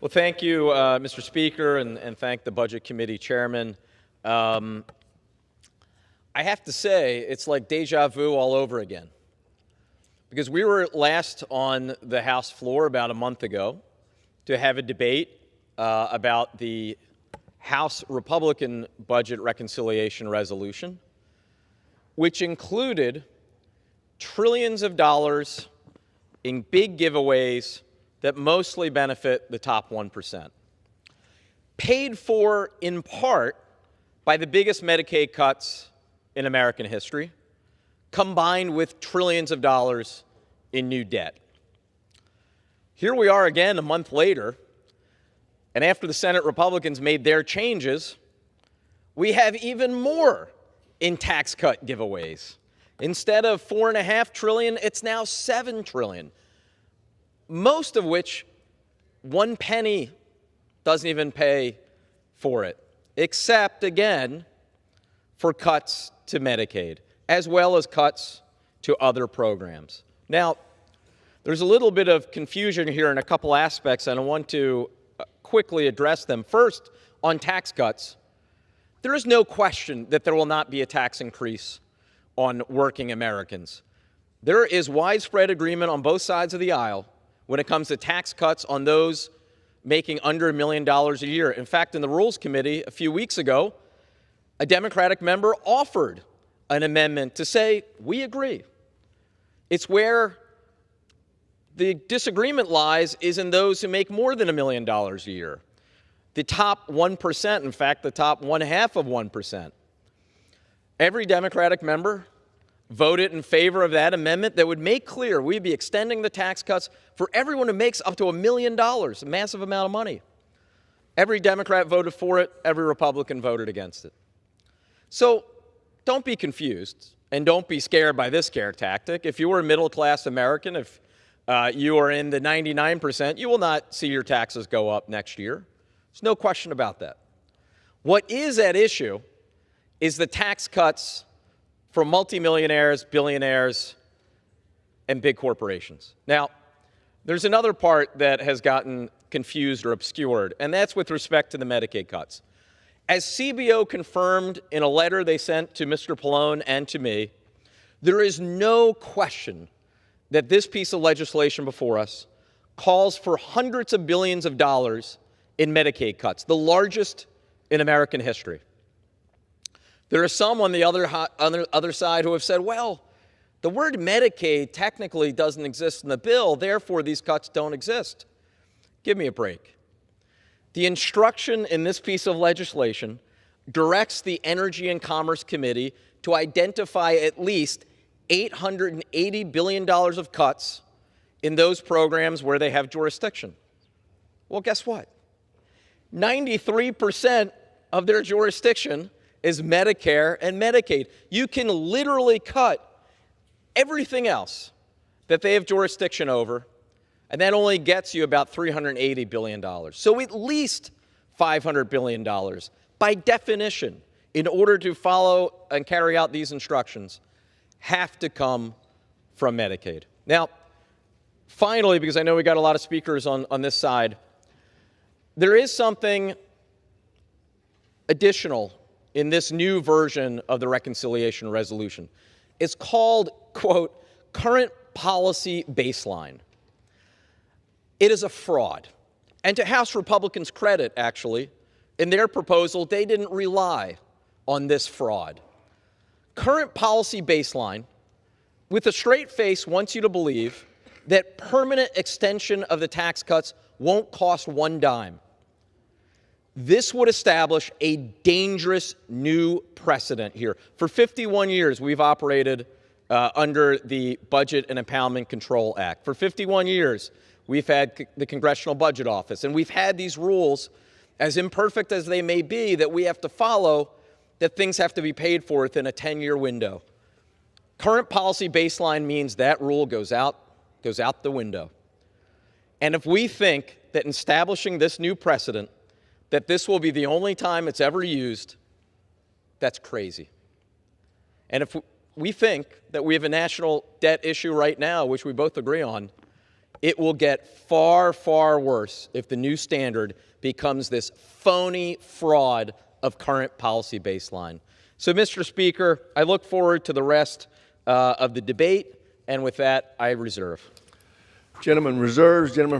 Well, thank you, Mr. Speaker, and thank the Budget Committee Chairman. I have to say, it's like deja vu all over again. Because we were last on the House floor about a month ago to have a debate about the House Republican Budget Reconciliation Resolution, which included trillions of dollars in big giveaways that mostly benefit the top 1%, paid for in part by the biggest Medicaid cuts in American history, combined with trillions of dollars in new debt. Here we are again a month later, and after the Senate Republicans made their changes, we have even more in tax cut giveaways. Instead of $4.5 trillion, it's now $7 trillion. Most of which 1 penny doesn't even pay for it, except, again, for cuts to Medicaid, as well as cuts to other programs. Now, there's a little bit of confusion here in a couple aspects, and I want to quickly address them. First, on tax cuts, there is no question that there will not be a tax increase on working Americans. There is widespread agreement on both sides of the aisle when it comes to tax cuts on those making under $1 million a year. In fact, in the Rules Committee a few weeks ago, a Democratic member offered an amendment to say, we agree. It's where the disagreement lies is in those who make more than $1 million a year. The top 1%, in fact, the top 1/2 of 1%. Every Democratic member voted in favor of that amendment that would make clear we'd be extending the tax cuts for everyone who makes up to $1 million, a massive amount of money. Every Democrat voted for it. Every Republican voted against it. So don't be confused and don't be scared by this scare tactic. If you are a middle-class American, if you are in the 99%, you will not see your taxes go up next year. There's no question about that. What is at issue is the tax cuts for multimillionaires, billionaires, and big corporations. Now, there's another part that has gotten confused or obscured, and that's with respect to the Medicaid cuts. As CBO confirmed in a letter they sent to Mr. Pallone and to me, there is no question that this piece of legislation before us calls for hundreds of billions of dollars in Medicaid cuts, the largest in American history. There are some on the other side who have said, well, the word Medicaid technically doesn't exist in the bill, therefore these cuts don't exist. Give me a break. The instruction in this piece of legislation directs the Energy and Commerce Committee to identify at least $880 billion of cuts in those programs where they have jurisdiction. Well, guess what? 93% of their jurisdiction is Medicare and Medicaid. You can literally cut everything else that they have jurisdiction over, and that only gets you about $380 billion. So at least $500 billion, by definition, in order to follow and carry out these instructions, have to come from Medicaid. Now, finally, because I know we got a lot of speakers on this side, there is something additional in this new version of the reconciliation resolution. It's called, quote, current policy baseline. It is a fraud. And to House Republicans' credit, actually, in their proposal, they didn't rely on this fraud. Current policy baseline, with a straight face, wants you to believe that permanent extension of the tax cuts won't cost one dime. This would establish a dangerous new precedent here. For 51 years, we've operated under the Budget and Impoundment Control Act. For 51 years, we've had the Congressional Budget Office, and we've had these rules, as imperfect as they may be, that we have to follow, that things have to be paid for within a 10-year window. Current policy baseline means that rule goes out the window. And if we think that in establishing this new precedent, that this will be the only time it's ever used, that's crazy. And if we think that we have a national debt issue right now, which we both agree on, It will get far, far worse if the new standard becomes this phony fraud of current policy baseline. So, Mr. Speaker, I look forward to the rest of the debate, and with that, I reserve. Gentleman reserves. Gentleman from